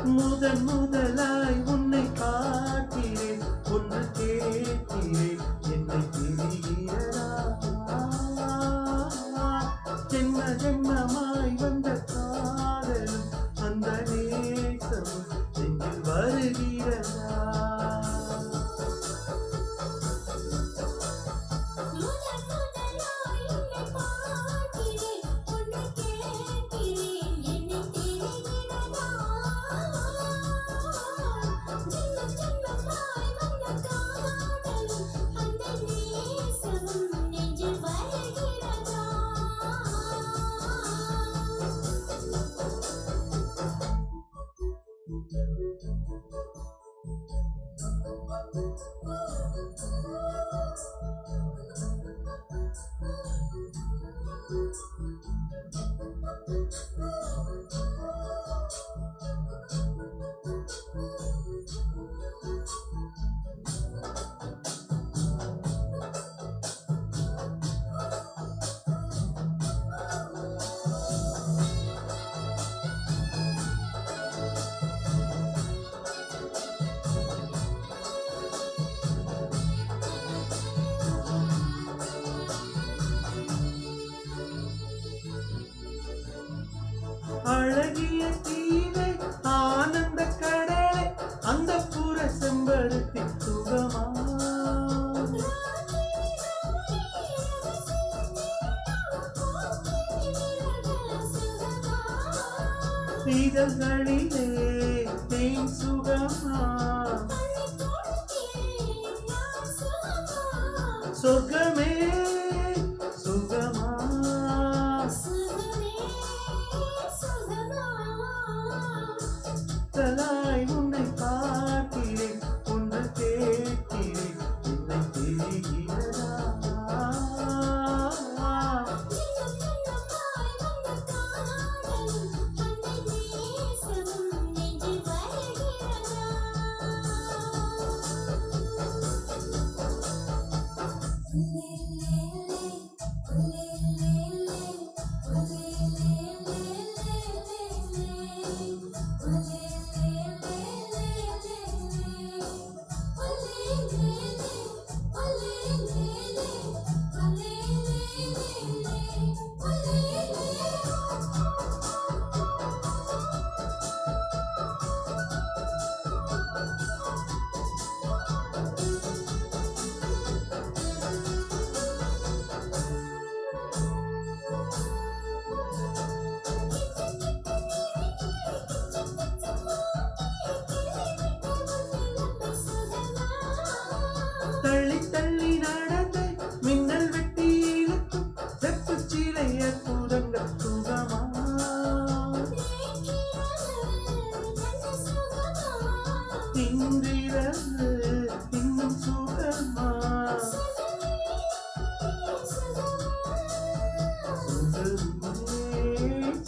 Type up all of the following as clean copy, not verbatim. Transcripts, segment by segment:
முதன் முதலாய் உன்னை பார்க்கிறேன், ஒன்று கேட்கிறேன், என்னை தெரிகிறதா? ஜென்ம ஜென்மமாய் வந்த காதலும் அந்த நேசமும் நெஞ்சில் வருகிறதா? அழகிய தீவை, ஆனந்த கடலை, அந்த புற செம்பருத்தி சுகமா? இதழ்களிலே தேன் சுகமா? சொர்க்கமே சுகமா? தலாய் உன்னை பார்க்கிறேன், ஒன்று கேட்கிறேன், என்னை தெரிகிறதா? தள்ளி தள்ளி நடந்து மின்னல் வெட்டி இழுக்கும் செப்பு சீலைய கூடங்கள் சுகமா? இன்றிரவு இன்னும் சுகமா? சுகமே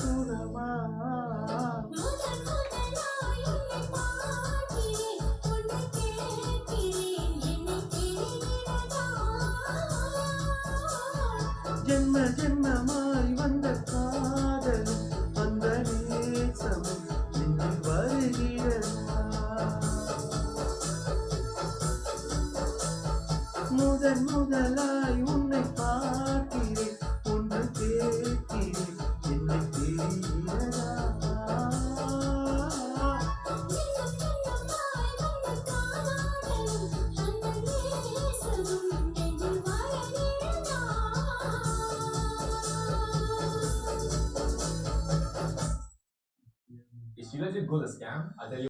சுகமா? ஜென்ம ஜென்மமாய் வந்த காதலும் அந்த நேசமும் நெஞ்சில் வருகிறதா? முதன் முதலாய் உன்னை பார்க்கிறேன், ஒன்று கேட்கிறேன், என்னை தெரிகிறதா? Is she legit good at scam? I tell you.